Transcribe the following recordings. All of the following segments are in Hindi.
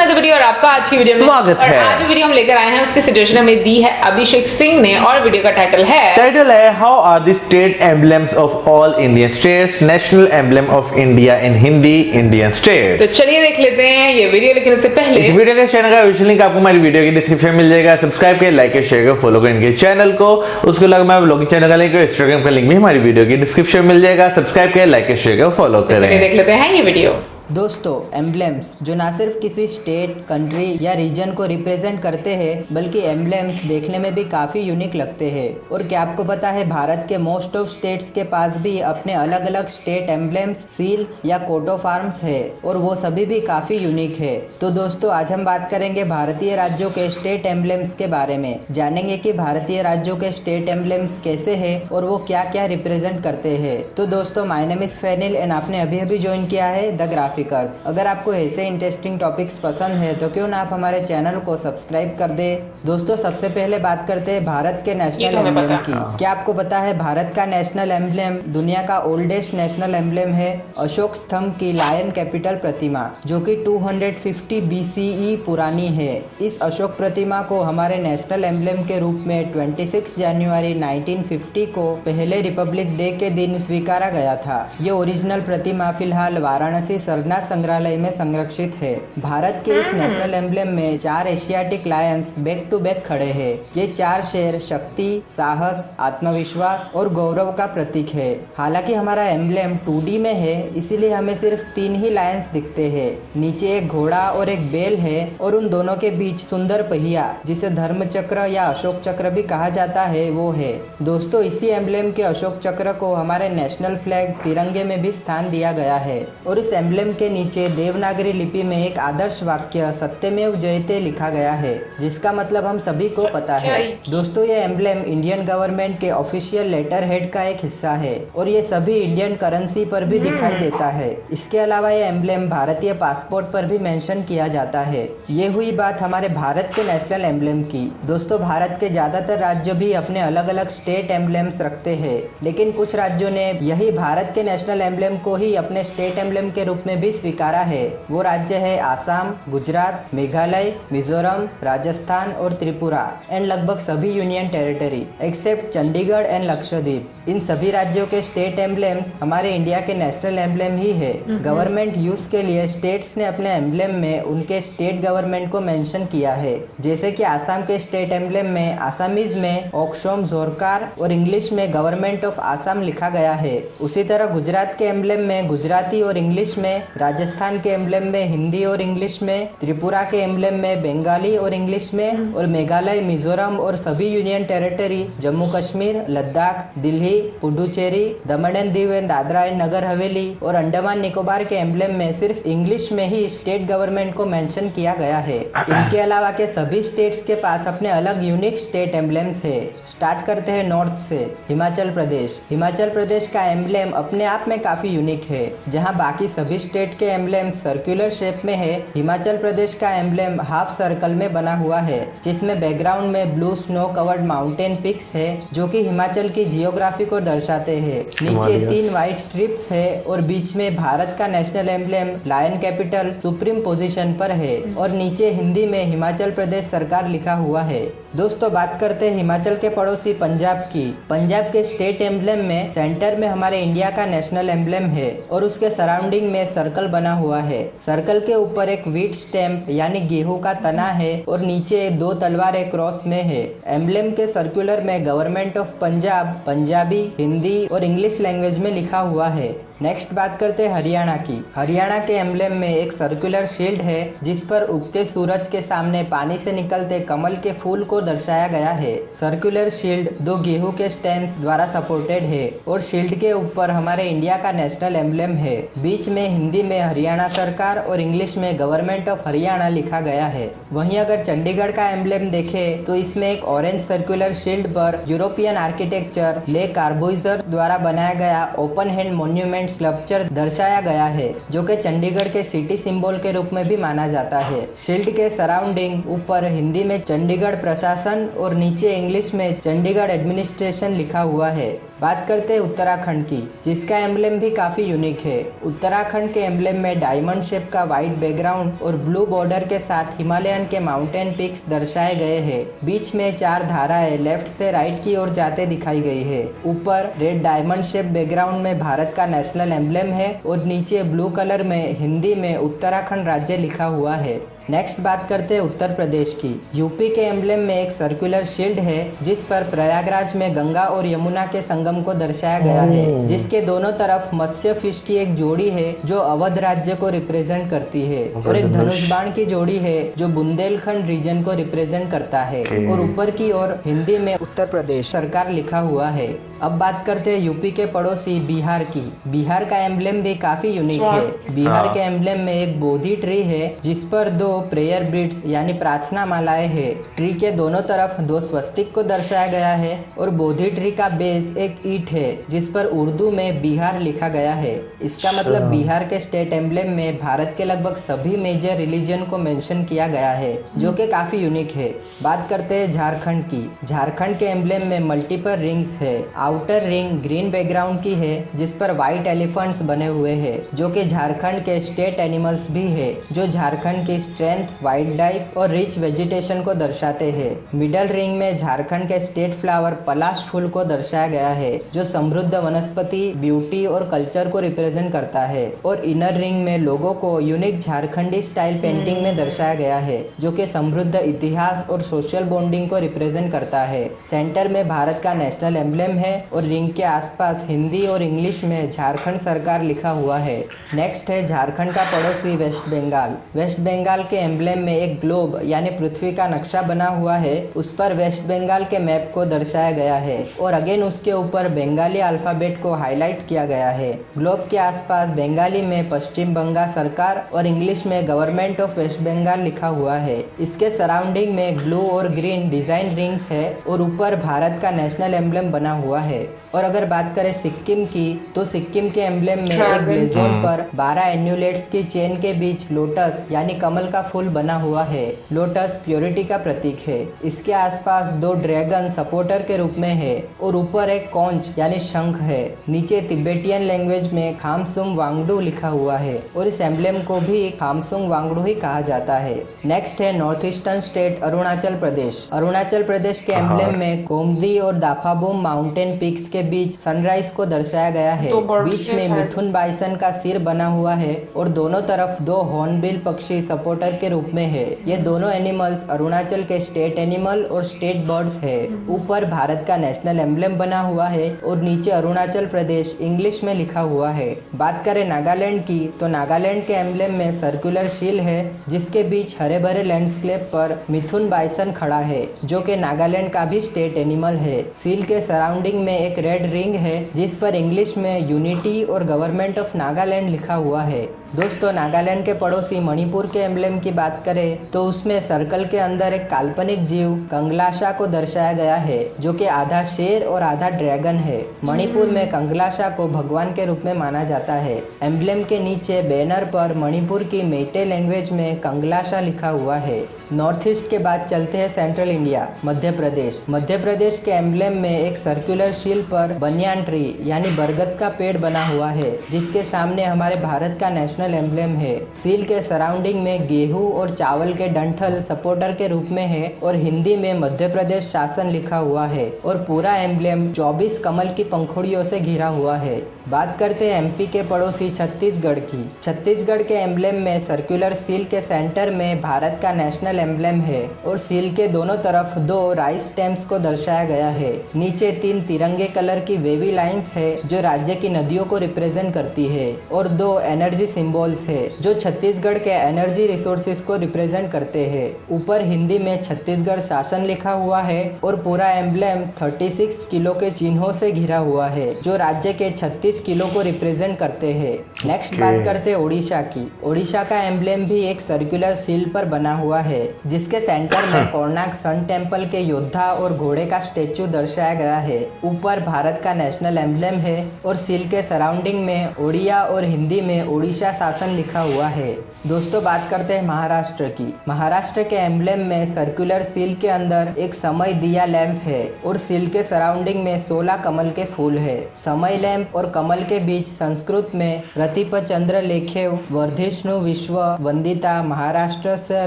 अनदर वीडियो और आपका आज की वीडियो में स्वागत है। आज जो वीडियो हम लेकर आए हैं उसकी सजेशन हमें दी है अभिषेक सिंह ने और वीडियो का टाइटल है how are the state emblems of all Indian states, national emblem of India in Hindi, Indian state. तो चलिए देख लेते हैं ये वीडियो, लेकिन उससे पहले इस वीडियो के चैनल का विजुअल लिंक आपको हमारी वीडियो की डिस्क्रिप्शन में मिल जाएगा। सब्सक्राइब करें, लाइक करें, शेयर करें, फॉलो करें इनके चैनल को। उसके अलावा मैं ब्लॉगिंग चैनल का लिंक, इंस्टाग्राम का लिंक भी हमारी वीडियो की डिस्क्रिप्शन में मिल जाएगा। सब्सक्राइब करें, लाइक करें, शेयर करें, फॉलो चलिए करें। देख लेते हैं ये वीडियो। दोस्तों, एम्बलेम्स जो ना सिर्फ किसी स्टेट, कंट्री या रीजन को रिप्रेजेंट करते हैं, बल्कि एम्बलेम्स देखने में भी काफ़ी यूनिक लगते हैं। और क्या आपको पता है, भारत के मोस्ट ऑफ स्टेट्स के पास भी अपने अलग अलग स्टेट एम्बलेम्स, सील या कोट ऑफ आर्म्स है, और वो सभी भी काफ़ी यूनिक है। तो दोस्तों, आज हम बात करेंगे भारतीय राज्यों के स्टेट एम्बलेम्स के बारे में। जानेंगे कि भारतीय राज्यों के स्टेट एम्बलेम्स कैसे है और वो क्या क्या रिप्रेजेंट करते हैं। तो दोस्तों, माय नेम इज फैनिल एंड आपने अभी अभी ज्वाइन किया है द ग्राफिक। अगर आपको ऐसे इंटरेस्टिंग टॉपिक्स पसंद है तो क्यों ना आप हमारे चैनल को सब्सक्राइब कर दे। दोस्तों, सबसे पहले बात करते हैं भारत के नेशनल एम्बलेम की। क्या आपको पता है, भारत का नेशनल एम्बलेम दुनिया का ओल्डेस्ट नेशनल एम्बलेम है अशोक स्तंभ की लायन कैपिटल प्रतिमा, जो कि 250 BCE पुरानी है। इस अशोक प्रतिमा को हमारे नेशनल एम्बलेम के रूप में 26 जनवरी 1950 को पहले रिपब्लिक डे के दिन स्वीकारा गया था। ये ओरिजिनल प्रतिमा फिलहाल वाराणसी सरनाथ संग्रहालय में संरक्षित है। भारत के इस नेशनल एम्बलेम में 4 Asiatic lions back to back खड़े हैं। ये 4 शेर शक्ति, साहस, आत्मविश्वास और गौरव का प्रतीक है। हालांकि हमारा एम्बलेम 2D में है, इसीलिए हमें सिर्फ 3 ही लायंस दिखते हैं। नीचे एक घोड़ा और एक बैल है, और उन दोनों के बीच सुंदर पहिया, जिसे धर्म चक्र या अशोक चक्र भी कहा जाता है, वो है। दोस्तों, इसी एम्बलेम के अशोक चक्र को हमारे नेशनल फ्लैग तिरंगे में भी स्थान दिया गया है। और इस एम्बलेम के नीचे देवनागरी लिपि में एक आदर्श वाक्य सत्यमेव जयते लिखा गया है, जिसका मतलब हम सभी को पता है। दोस्तों, ये एम्बलेम इंडियन गवर्नमेंट के ऑफिशियल लेटर हेड का एक हिस्सा है, और ये सभी इंडियन करेंसी पर भी दिखाई देता है। इसके अलावा ये एम्बलेम भारतीय पासपोर्ट पर भी मेंशन किया जाता है। ये हुई बात हमारे भारत के नेशनल एम्बलेम की। दोस्तों, भारत के ज्यादातर राज्य भी अपने अलग अलग स्टेट एम्बलेम्स रखते हैं, लेकिन कुछ राज्यों ने यही भारत के नेशनल एम्बलेम को ही अपने स्टेट एम्बलेम के रूप में भी स्वीकारा है। वो राज्य है आसाम, गुजरात, मेघालय, मिजोरम, राजस्थान और त्रिपुरा, एंड लगभग सभी union territory except Chandigarh and Lakshadweep. इन सभी राज्यों के स्टेट एम्बलेम्स हमारे इंडिया के नेशनल एम्बलेम ही है। गवर्नमेंट यूज के लिए स्टेट्स ने अपने एम्बलेम में उनके स्टेट गवर्नमेंट को मेंशन किया है। जैसे कि आसाम के स्टेट एम्बलेम में आसामीज में ओक्सोम जोरकार और इंग्लिश में गवर्नमेंट ऑफ आसाम लिखा गया है। उसी तरह गुजरात के एम्बलेम में गुजराती और इंग्लिश में, राजस्थान के एम्बलेम में हिंदी और इंग्लिश में, त्रिपुरा के एम्बलेम में बंगाली और इंग्लिश में, और मेघालय, मिजोरम और सभी union territory Jammu Kashmir, Ladakh, Delhi, Puducherry, Daman and Diu and Dadra and Nagar Haveli और अंडमान निकोबार के एम्बलेम में सिर्फ इंग्लिश में ही स्टेट गवर्नमेंट को मेंशन किया गया है। इनके अलावा के सभी स्टेट्स के पास अपने अलग यूनिक स्टेट एम्बलेम्स है। स्टार्ट करते हैं नॉर्थ से, हिमाचल प्रदेश। हिमाचल प्रदेश का एम्बलेम अपने आप में काफी यूनिक है। जहां बाकी सभी स्टेट के एम्बलेम सर्कुलर शेप में है, हिमाचल प्रदेश का एम्बलेम हाफ सर्कल में बना हुआ है, जिसमें बैकग्राउंड में blue snow covered mountain peaks है, जो कि हिमाचल की जियोग्राफी को दर्शाते हैं। नीचे 3 व्हाइट स्ट्रिप्स है, और बीच में भारत का national emblem lion capital supreme position पर है, और नीचे हिंदी में हिमाचल प्रदेश सरकार लिखा हुआ है। दोस्तों, बात करते हैं हिमाचल के पड़ोसी पंजाब की। पंजाब के स्टेट एम्बलेम में सेंटर में हमारे इंडिया का नेशनल एम्बलेम है, और उसके सराउंडिंग में सर्कल बना हुआ है। सर्कल के ऊपर एक व्हीट स्टैम्प यानी गेहूं का तना है, और नीचे 2 तलवारें क्रॉस में है। एम्बलेम के सर्कुलर में गवर्नमेंट ऑफ पंजाब पंजाबी, हिंदी और इंग्लिश लैंग्वेज में लिखा हुआ है। नेक्स्ट बात करते हैं हरियाणा की। हरियाणा के एम्बलेम में एक सर्कुलर शील्ड है, जिस पर उगते सूरज के सामने पानी से निकलते कमल के फूल को दर्शाया गया है। सर्कुलर शील्ड 2 गेहूं के स्टेम्स द्वारा सपोर्टेड है, और शील्ड के ऊपर हमारे इंडिया का नेशनल एम्बलेम है। बीच में हिंदी में हरियाणा सरकार और इंग्लिश में गवर्नमेंट ऑफ हरियाणा लिखा गया है। वहीं अगर चंडीगढ़ का एम्बलेम देखे तो इसमें एक ऑरेंज सर्कुलर शील्ड पर यूरोपियन आर्किटेक्चर ले कार्बोइजर द्वारा बनाया गया ओपन हैंड मॉन्यूमेंट स्कल्पचर दर्शाया गया है, जो कि चंडीगढ़ के सिटी सिंबल के रूप में भी माना जाता है। शील्ड के सराउंडिंग ऊपर हिंदी में चंडीगढ़ प्रशासन और नीचे इंग्लिश में चंडीगढ़ एडमिनिस्ट्रेशन लिखा हुआ है। बात करते हैं उत्तराखंड की, जिसका एम्ब्लेम भी काफी यूनिक है। उत्तराखंड के एम्ब्लेम में डायमंड शेप का व्हाइट बैकग्राउंड और ब्लू बॉर्डर के साथ हिमालयन के माउंटेन पिक्स दर्शाए गए हैं। बीच में 4 धाराएं लेफ्ट से राइट की ओर जाते दिखाई गई है। ऊपर रेड डायमंड शेप बैकग्राउंड में भारत का नेशनल एम्ब्लेम है और नीचे ब्लू कलर में हिंदी में उत्तराखंड राज्य लिखा हुआ है। नेक्स्ट बात करते हैं उत्तर प्रदेश की। यूपी के एम्ब्लेम में एक सर्कुलर शील्ड है जिस पर प्रयागराज में गंगा और यमुना के संगम को दर्शाया गया है, जिसके दोनों तरफ मत्स्य फिश की एक जोड़ी है जो अवध राज्य को रिप्रेजेंट करती है, और एक धनुष बाण की जोड़ी है जो बुंदेलखंड रीजन को रिप्रेजेंट करता है, और ऊपर की ओर हिंदी में उत्तर प्रदेश सरकार लिखा हुआ है। अब बात करते हैं यूपी के पड़ोसी बिहार की। बिहार का एम्ब्लेम भी काफी यूनिक है। बिहार के एम्ब्लेम में एक बोधि ट्री है जिस पर 2 प्रेयर बीड्स यानी प्रार्थना मालाएं है। ट्री के दोनों तरफ 2 स्वस्तिक को दर्शाया गया है और बोधि ट्री का बेस एक ईंट है जिस पर उर्दू में बिहार लिखा गया है। इसका मतलब बिहार के स्टेट एम्ब्लेम में भारत के लगभग सभी मेजर रिलीजन को मेंशन किया गया है, जो कि काफी यूनिक है। बात करते हैं झारखंड की। झारखंड के एम्ब्लेम में मल्टीपल रिंग्स है। आउटर रिंग ग्रीन बैकग्राउंड की है जिस पर व्हाइट एलिफेंट्स बने हुए हैं, जो कि झारखंड के स्टेट एनिमल्स भी है, जो झारखंड की स्ट्रेंथ, वाइल्ड लाइफ और रिच वेजिटेशन को दर्शाते हैं। मिडल रिंग में झारखंड के स्टेट फ्लावर पलाश फूल को दर्शाया गया है, जो समृद्ध वनस्पति, ब्यूटी और कल्चर को रिप्रेजेंट करता है। और इनर रिंग में लोगों को यूनिक झारखंडी स्टाइल पेंटिंग में दर्शाया गया है, जो कि समृद्ध इतिहास और सोशल बॉन्डिंग को रिप्रेजेंट करता है। सेंटर में भारत का नेशनल एम्ब्लेम है और रिंग के आसपास हिंदी और इंग्लिश में झारखंड सरकार लिखा हुआ है। नेक्स्ट है झारखंड का पड़ोसी वेस्ट बंगाल। वेस्ट बंगाल के एम्ब्लेम में एक ग्लोब यानी पृथ्वी का नक्शा बना हुआ है। उस पर वेस्ट बंगाल के मैप को दर्शाया गया है और अगेन उसके ऊपर बंगाली अल्फाबेट को हाईलाइट किया गया है। ग्लोब के आसपास बंगाली में पश्चिम बंगाल सरकार और इंग्लिश में गवर्नमेंट ऑफ वेस्ट बंगाल लिखा हुआ है। इसके सराउंडिंग में ब्लू और ग्रीन डिजाइन रिंग्स है और ऊपर भारत का नेशनल एम्ब्लेम बना हुआ है। और अगर बात करें सिक्किम की, तो सिक्किम के एम्ब्लेम में एक ब्लेजर पर 12 एन्यूलेट्स की चेन के बीच लोटस यानी कमल का फूल बना हुआ है। लोटस प्योरिटी का प्रतीक है। इसके आसपास 2 ड्रैगन सपोर्टर के रूप में है और ऊपर एक कॉन्च यानी शंख है। नीचे तिब्बतियन लैंग्वेज में खामसुंग वांगडू लिखा हुआ है और इस एम्ब्लेम को भी खामसुंग वांगडू ही कहा जाता है। नेक्स्ट है north eastern state Arunachal Pradesh. Arunachal Pradesh के एम्ब्लेम में कोमदी और दाफाबूम माउंटेन पीक्स के बीच सनराइज को दर्शाया गया है। बीच में मिथुन बाइसन का सिर बना हुआ है और दोनों तरफ 2 हॉर्नबिल पक्षी सपोर्टर के रूप में है। ये दोनों एनिमल्स अरुणाचल के स्टेट एनिमल और स्टेट बर्ड्स है। ऊपर भारत का नेशनल एम्ब्लेम बना हुआ है और नीचे अरुणाचल प्रदेश इंग्लिश में लिखा हुआ है। बात करें नागालैंड की, तो नागालैंड के एम्ब्लेम में सर्कुलर शील है जिसके बीच हरे भरे लैंडस्केप पर मिथुन बाइसन खड़ा है, जो कि नागालैंड का भी स्टेट एनिमल है। सील के सराउंडिंग में एक रेड रिंग है जिस पर इंग्लिश में यूनिटी और गवर्नमेंट ऑफ नागालैंड लिखा हुआ है। दोस्तों, नागालैंड के पड़ोसी मणिपुर के एम्ब्लेम की बात करें तो उसमें सर्कल के अंदर एक काल्पनिक जीव कंगलाशा को दर्शाया गया है, जो कि आधा शेर और आधा ड्रैगन है। मणिपुर में कंगलाशा को भगवान के रूप में माना जाता है। एम्ब्लेम के नीचे बैनर पर मणिपुर की मेटे लैंग्वेज में कंगलाशा लिखा हुआ है। नॉर्थ ईस्ट के बाद चलते हैं सेंट्रल इंडिया, मध्य प्रदेश। मध्य प्रदेश के एम्ब्लेम में एक सर्कुलर शील पर बनियान ट्री यानी बरगद का पेड़ बना हुआ है, जिसके सामने हमारे भारत का नेशनल एम्ब्लेम है। सील के सराउंडिंग में गेहूं और चावल के डंठल सपोर्टर के रूप में है और हिंदी में मध्य प्रदेश शासन लिखा हुआ है और पूरा एम्ब्लेम 24 कमल की पंखुड़ियों से घिरा हुआ है। बात करते हैं एमपी के पड़ोसी छत्तीसगढ़ की। छत्तीसगढ़ के एम्ब्लेम में सर्कुलर सील के सेंटर में भारत का नेशनल एम्ब्लेम है और सील के दोनों तरफ 2 राइस स्टेम्स को दर्शाया गया है। नीचे 3 तिरंगे कलर की वेवी लाइंस है जो राज्य की नदियों को रिप्रेजेंट करती है और 2 एनर्जी सिंबल्स है जो छत्तीसगढ़ के एनर्जी रिसोर्सेज को रिप्रेजेंट करते हैं। ऊपर हिंदी में छत्तीसगढ़ शासन लिखा हुआ है और पूरा एम्ब्लेम 36 किलो के चिन्हों से घिरा हुआ है जो राज्य के 36 किलो को रिप्रेजेंट करते हैं। नेक्स्ट बात करते हैं ओडिशा की। ओडिशा का एम्ब्लेम भी एक सर्कुलर शील्ड पर बना हुआ है, जिसके सेंटर में कोणार्क सन टेम्पल के योद्धा और घोड़े का स्टेचू दर्शाया गया है। ऊपर भारत का नेशनल एम्ब्लेम है और शील्ड के सराउंडिंग में ओडिया और हिंदी में ओडिशा शासन लिखा हुआ है। दोस्तों बात करते हैं महाराष्ट्र की। महाराष्ट्र के एम्ब्लेम में सर्कुलर शील्ड के अंदर एक समय दिया लैंप है और शील्ड के सराउंडिंग में 16 कमल के फूल है। समय लैंप और कमल के बीच संस्कृत में रतिप चंद्र लेखे वर्धिष्णु विश्व वंदिता महाराष्ट्र से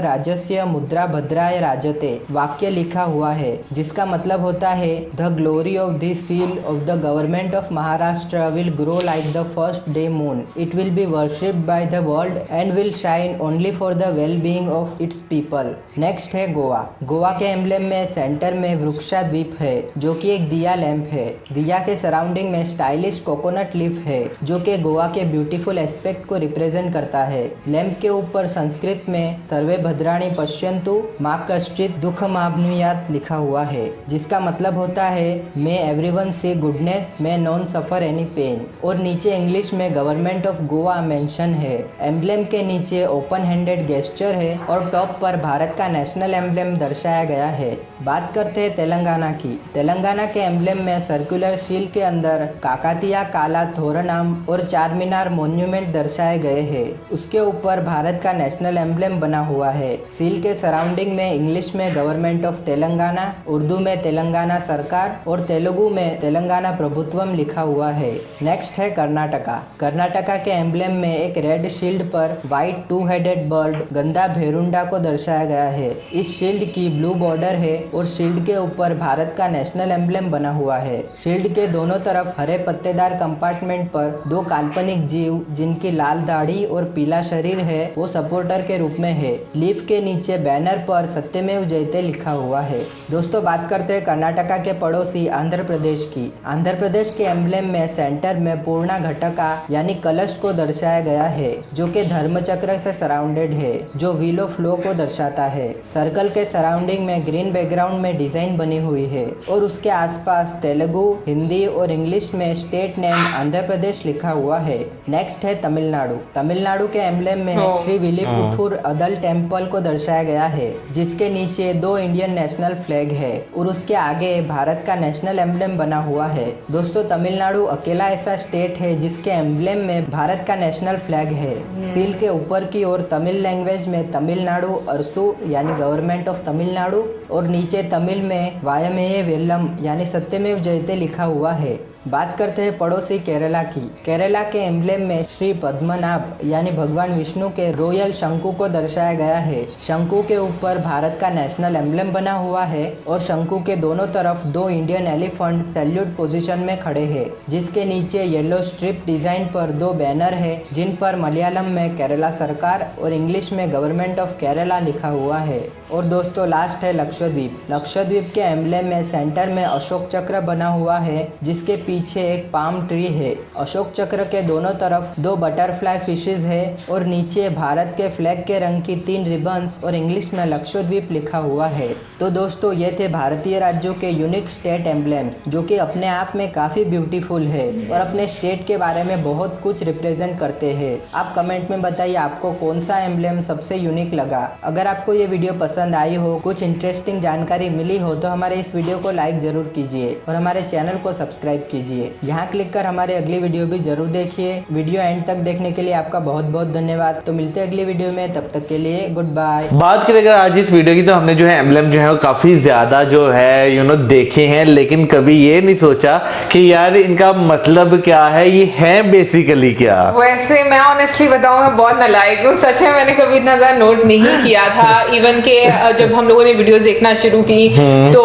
राजस्य मुद्रा भद्राय राजते वाक्य लिखा हुआ है, जिसका मतलब होता है the glory of this seal of the government of Maharashtra will grow like the first day moon. It will be worshipped by the world and will shine only for the well being of its people. Next है गोवा। गोवा के एम्ब्लेम में सेंटर में वृक्षा द्वीप है, जो कि एक दिया लैंप है। दिया के सराउंडिंग में स्टाइलिश कोकोनट लीफ है, जो कि गोवा के ब्यूटीफुल एस्पेक्ट को रिप्रेजेंट करता है। लैंप के ऊपर संस्कृत में सर्वे भद्राणी पश्यन्तु माँ कश्चित दुख माप्नुयात् लिखा हुआ है, जिसका मतलब होता है मे एवरीवन सी गुडनेस मे नॉन सफर एनी पेन। और नीचे इंग्लिश में गवर्नमेंट ऑफ गोवा मेंशन है। एम्ब्लेम के नीचे ओपन हैंडेड गेस्चर है और टॉप पर भारत का नेशनल एम्ब्लेम दर्शाया गया है। बात करते हैं तेलंगाना की। तेलंगाना के एम्ब्लेम में सर्कुलर शील्ड के अंदर काकातिया काला तोरणम और चार मीनार मॉन्यूमेंट दर्शाए गए हैं। उसके ऊपर भारत का नेशनल एम्ब्लेम बना हुआ है। शील्ड के सराउंडिंग में इंग्लिश में गवर्नमेंट ऑफ तेलंगाना, उर्दू में तेलंगाना सरकार और तेलुगु में तेलंगाना प्रभुत्वम लिखा हुआ है। नेक्स्ट है कर्नाटका। कर्नाटका के एम्ब्लेम में एक रेड शील्ड पर व्हाइट टू हेडेड बर्ड गंदा भेरुंडा को दर्शाया गया है। इस शील्ड की ब्लू बॉर्डर है और शील्ड के ऊपर भारत का नेशनल एम्ब्लेम बना हुआ है। शील्ड के दोनों तरफ हरे पत्तेदार कंपार्टमेंट पर दो काल्पनिक जीव जिनकी लाल दाढ़ी और पीला शरीर है, वो सपोर्टर के रूप में है। लीफ के नीचे बैनर पर सत्यमेव जयते लिखा हुआ है। दोस्तों बात करते हैं कर्नाटका के पड़ोसी आंध्र प्रदेश की। आंध्र प्रदेश के एम्ब्लेम में सेंटर में पूर्णा घटका यानी कलश को दर्शाया गया है, जो कि धर्मचक्र से सराउंडेड है, जो व्हील ऑफ लो को दर्शाता है। सर्कल के सराउंडिंग में ग्रीन बैकग्राउंड में डिजाइन बनी हुई है और उसके आसपास तेलुगु, हिंदी और इंग्लिश में स्टेट नेम आंध्र प्रदेश लिखा हुआ है। नेक्स्ट है तमिलनाडु। तमिलनाडु के एम्ब्लेम में श्री विल्लीपुथुर अदल टेम्पल को दर्शाया गया है, जिसके नीचे दो इंडियन नेशनल फ्लैग है और उसके आगे भारत का नेशनल एम्ब्लेम बना हुआ है। दोस्तों तमिलनाडु अकेला ऐसा स्टेट है जिसके एम्ब्लेम में भारत का नेशनल फ्लैग है। सील के ऊपर की ओर तमिल लैंग्वेज में तमिलनाडु अरसू यानी गवर्नमेंट ऑफ तमिलनाडु और नीचे तमिल में वायमेये वेल्लम यानी सत्यमेव जयते लिखा हुआ है। बात करते हैं पड़ोसी केरला की। केरला के एम्ब्लेम में श्री पद्मनाभ यानी भगवान विष्णु के रॉयल शंकु को दर्शाया गया है। शंकु के ऊपर भारत का नेशनल एम्ब्लेम बना हुआ है और शंकु के दोनों तरफ दो इंडियन एलिफेंट सैल्यूट पोजीशन में खड़े हैं, जिसके नीचे येलो स्ट्रिप डिजाइन पर दो बैनर है, जिन पर मलयालम में केरला सरकार और इंग्लिश में गवर्नमेंट ऑफ केरला लिखा हुआ है। और दोस्तों लास्ट है लक्षद्वीप। लक्षद्वीप के एम्ब्लेम में सेंटर में अशोक चक्र बना हुआ है, जिसके पीछे एक पाम ट्री है। अशोक चक्र के दोनों तरफ दो बटरफ्लाई फिशेज है और नीचे भारत के फ्लैग के रंग की 3 रिबन्स और इंग्लिश में लक्षद्वीप लिखा हुआ है। तो दोस्तों ये थे भारतीय राज्यों के यूनिक स्टेट एम्ब्लेम्स, जो कि अपने आप में काफी ब्यूटीफुल है और अपने स्टेट के बारे में बहुत कुछ रिप्रेजेंट करते हैं। आप कमेंट में बताइए आपको कौन सा एम्ब्लेम सबसे यूनिक लगा। अगर आपको ये वीडियो पसंद आई हो, कुछ इंटरेस्टिंग जानकारी मिली हो, तो हमारे इस वीडियो को लाइक जरूर कीजिए और हमारे चैनल को सब्सक्राइब कीजिए। यहाँ क्लिक कर हमारे अगली वीडियो भी जरूर देखिए। वीडियो एंड तक देखने के लिए आपका बहुत बहुत धन्यवाद। तो मिलते हैं अगली वीडियो में, तब तक के लिए गुड बाय। बात करें अगर आज इस वीडियो की, तो हमने जो है एम्ब्लेम जो है वो काफी ज्यादा जो है देखे हैं, लेकिन कभी ये नहीं सोचा कि यार इनका मतलब क्या है, ये है बेसिकली क्या। वैसे मैं ऑनेस्टली बताऊं, मैं बहुत नालायक हूँ, सच में मैंने कभी इतना ज्यादा नोट नहीं किया था। इवन के जब हम लोगों ने वीडियोस देखना शुरू की तो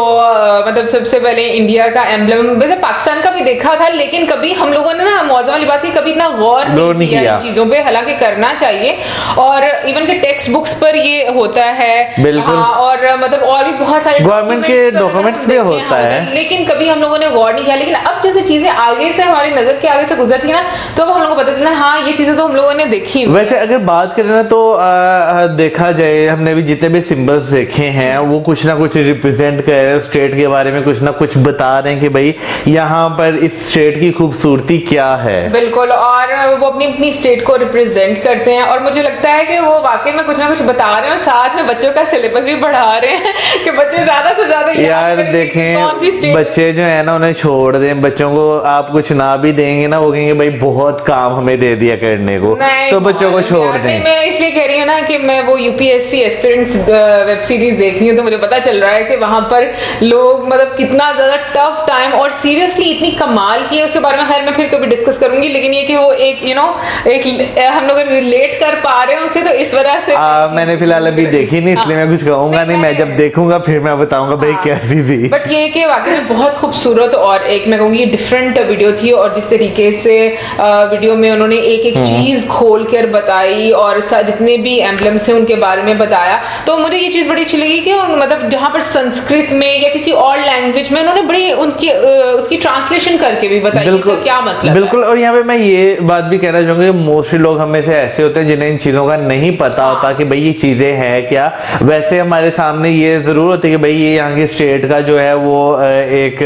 मतलब सबसे पहले इंडिया का एम्ब्लेम, वैसे पाकिस्तान का भी देखा था, लेकिन कभी हम लोगों ने ना मौजूद वाली बात की कभी इतना गौर नहीं किया चीजों पे, हालांकि करना चाहिए। और इवन के टेक्स्ट बुक्स पर ये होता है, हाँ, और मतलब और भी बहुत सारे गवर्नमेंट के डॉक्यूमेंट्स में होता है, लेकिन कभी हम लोगों ने गौर नहीं किया। लेकिन अब जैसे चीजें आगे से हमारी नजर के आगे से गुजरती है ना, तो अब हम लोगों को पता चलता है हाँ ये चीजें तो हम लोगों ने देखी। वैसे अगर बात करें ना, तो देखा जाए हमने भी जितने भी सिंबल्स देखे हैं वो कुछ ना कुछ रिप्रेजेंट कर रहे हैं, स्टेट के बारे में कुछ ना कुछ बता रहे हैं कि भाई यहाँ पर पर इस स्टेट की खूबसूरती क्या है। बिल्कुल, और वो अपनी अपनी स्टेट को रिप्रेजेंट करते हैं और मुझे लगता है कि वो वाकई में कुछ ना कुछ बता रहे हैं और साथ में बच्चों का सिलेबस भी बढ़ा रहे हैं कि बच्चे ज्यादा से ज्यादा यार देखें, बच्चे जो है ना उन्हें छोड़ दें, बच्चों को आप कुछ ना भी देंगे ना वो कहेंगे भाई बहुत काम हमें दे दिया करने को, तो बच्चों को छोड़ दें। मैं इसलिए कह रही हूँ ना कि मैं वो यूपीएससी एस्पिरेंट्स वेब सीरीज देख रही हूँ तो मुझे पता चल रहा है कि वहां पर लोग मतलब कितना ज्यादा टफ टाइम और सीरियसली इतनी कमाल की है। उसके बारे में खैर मैं फिर कभी डिस्कस करूंगी, लेकिन ये कि वो एक एक हम लोग रिलेट कर पा रहे हैं उसे, तो इस वजह से मैंने फिलहाल अभी देखी नहीं इसलिए मैं कुछ कहूंगा नहीं, मैं जब देखूंगा फिर मैं बताऊंगा भाई कैसी थी। बट ये कि वाकई में बहुत खूबसूरत और एक मैं कहूंगी डिफरेंट वीडियो थी, और जिस तरीके से वीडियो में उन्होंने एक एक चीज खोल कर बताई और जितने भी एम्बलम्स हैं उनके बारे में बताया, तो मुझे ये चीज बड़ी अच्छी लगी कि मतलब जहां पर संस्कृत में या किसी और लैंग्वेज में उन्होंने बड़ी उसकी ट्रांसलेशन करके भी बताई कि क्या मतलब बिल्कुल। और यहाँ पे मैं ये बात भी कहना चाहूंगा, मोस्टली लोग हमें से ऐसे होते हैं जिन्हें इन चीजों का नहीं पता होता कि भाई ये चीजें हैं क्या। वैसे हमारे सामने ये जरूर होती है कि भाई ये यहाँ की स्टेट का जो है वो एक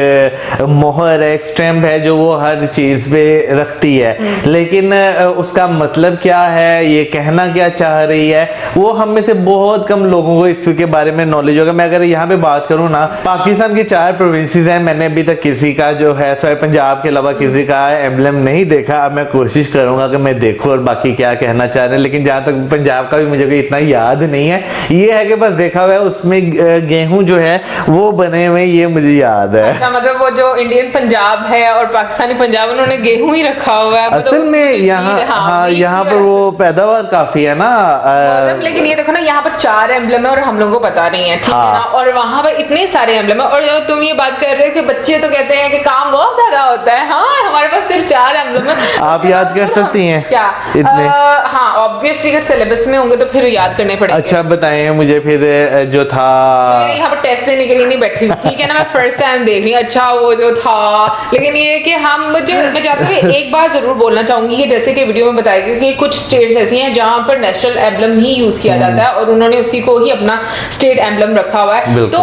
मोहर है, एक स्टैम्प है जो वो हर चीज पे रखती है, लेकिन उसका मतलब क्या है, ये कहना क्या चाह रही है, वो हम में से बहुत कम लोगों को इसके बारे में नॉलेज होगा। मैं अगर यहाँ पे बात करूँ ना, पाकिस्तान की 4 प्रोविंसेस हैं, मैंने अभी तक किसी का जो है सवाए पंजाब के अलावा किसी का एम्बलम नहीं देखा। अब मैं कोशिश करूंगा कि मैं देखूं और बाकी क्या कहना चाह रहे हैं, लेकिन जहां तक पंजाब का भी मुझे कोई इतना याद नहीं है। ये है कि बस देखा हुआ है, उसमें गेहूं जो है वो बने हुए, ये मुझे याद है। अच्छा, मतलब वो जो इंडियन पंजाब है और पाकिस्तानी पंजाब उन्होंने गेहूं ही रखा हुआ है असल में यहाँ पर वो पैदावार काफी है ना, लेकिन ये देखो ना यहाँ पर 4 एम्बलम है और हम लोगों को पता नहीं है, ठीक है ना, और वहां पर इतने सारे एम्बलम है। और जो तुम ये बात कर रहे हो कि बच्चे तो कहते हैं कि काम बहुत ज्यादा होता है, हाँ हमारे पास सिर्फ 4 एम्बलम है। आप याद कर सकती हैं क्या इतने? हाँ ऑब्वियसली के सिलेबस में होंगे तो फिर याद करने पड़ेंगे। अच्छा बताएं मुझे फिर जो था, यहाँ पर टेस्ट देने के लिए नहीं बैठी हूँ, ठीक है ना, मैं फर्स्ट टाइम देख रही हूँ। अच्छा वो जो था, लेकिन ये कि मैं जाते हुए एक बात जरूर बोलना चाहूंगी कि जैसे कि वीडियो में बताया गया कि कुछ स्टेट्स ऐसी हैं जहां पर नेशनल एम्बलम ही यूज किया जाता है और उन्होंने उसी को ही अपना स्टेट एम्बलम रखा हुआ है। तो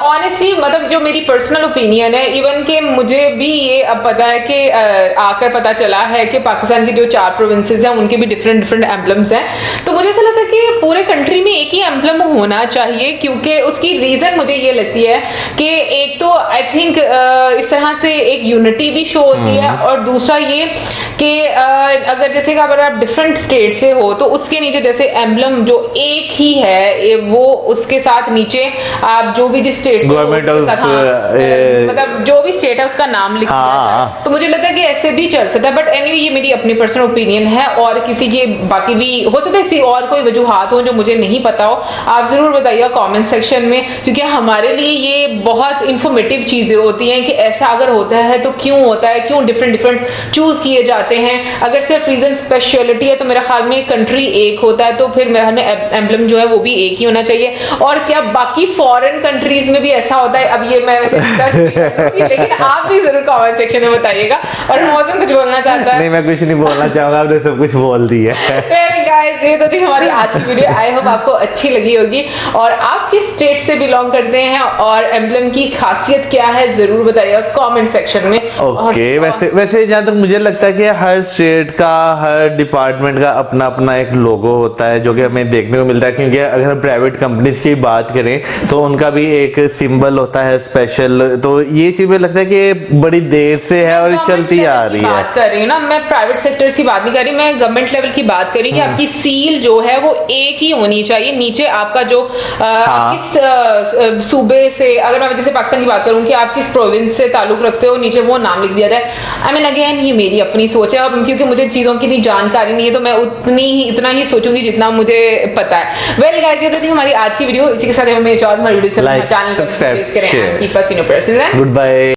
ऑनेस्टली मतलब जो मेरी पर्सनल ओपिनियन है, इवन के मुझे भी ये अब पता है कि आकर पता चला है कि पाकिस्तान की जो 4 प्रोविंसेस हैं उनके भी डिफरेंट एम्बलम्स हैं, तो मुझे ऐसा लगता है कि पूरे कंट्री में एक ही एम्बलम होना चाहिए, क्योंकि उसकी रीजन मुझे ये लगती है कि एक तो आई थिंक इस तरह से एक यूनिटी भी शो होती है, और दूसरा ये कि अगर जैसे कि अगर आप डिफरेंट स्टेट से हो तो उसके नीचे जैसे एम्बलम जो एक ही है वो उसके साथ नीचे आप जो भी जिस स्टेट से मतलब जो भी स्टेट है उसका नाम लिख दिया जाए, तो मुझे लगता है कि ऐसे भी चल सकता है। बट एनीवे ये मेरी अपनी पर्सनल ओपिनियन है, और किसी की बाकी भी हो सकता है किसी और कोई वजूहात हो जो मुझे नहीं पता हो, आप जरूर बताइएगा कमेंट सेक्शन में, क्योंकि हमारे लिए ये बहुत इंफॉर्मेटिव चीजें होती हैं कि ऐसा अगर होता है तो क्यों होता है, क्यों डिफरेंट चूज किए जाते हैं। अगर सिर्फ रीजन स्पेशलिटी है तो मेरा ख्याल में कंट्री एक होता है, तो फिर मेरा ख्याल में एम्बलम जो है वो भी एक ही होना चाहिए। और क्या बाकी फॉरेन कंट्रीज में भी ऐसा होता है? अब ये मैं वैसे लेकिन आप भी जरूर कमेंट सेक्शन में बताइएगा। और मौसम कुछ बोलना चाहता है? नहीं, मैं कुछ नहीं बोलना चाहूंगा, आपने सब कुछ बोल दिया है। गाइस ये तो थी हमारी आज की वीडियो, आई होप आपको अच्छी लगी होगी, और आप किस स्टेट से बिलोंग करते हैं और एम्बलम की खासियत क्या है जरूर बताइएगा कमेंट सेक्शन में। ओके, वैसे जहां तक मुझे लगता है कि हर स्टेट का, हर डिपार्टमेंट का अपना अपना एक लोगो होता है जो कि हमें देखने को मिलता है, क्योंकि अगर हम प्राइवेट कंपनीज की बात करें तो उनका भी एक सिंबल होता है स्पेशल। तो ये चीज मुझे लगता है कि बड़ी देर से है और चलती आ रही है। बात कर रही हूँ ना, मैं प्राइवेट सेक्टर की बात नहीं कर रही, मैं गवर्नमेंट लेवल की बात कर रही कि आपकी सील जो है वो एक ही होनी चाहिए। नीचे आपका जो किस सूबे से, अगर मैं जैसे पाकिस्तान की बात करूं कि आप किस प्रोविंस से ताल्लुक रखते हो, नीचे वो नाम लिख दिया जाए। आई मीन अगेन ये मेरी अपनी सोच है, क्योंकि मुझे चीजों की इतनी जानकारी नहीं है तो मैं इतना ही सोचूंगी जितना मुझे पता है। वेल गाइस ये तो थी हमारी आज की वीडियो, इसी के साथ हमें हमारी वीडियो चैनल सब्सक्राइब करें। Good bye.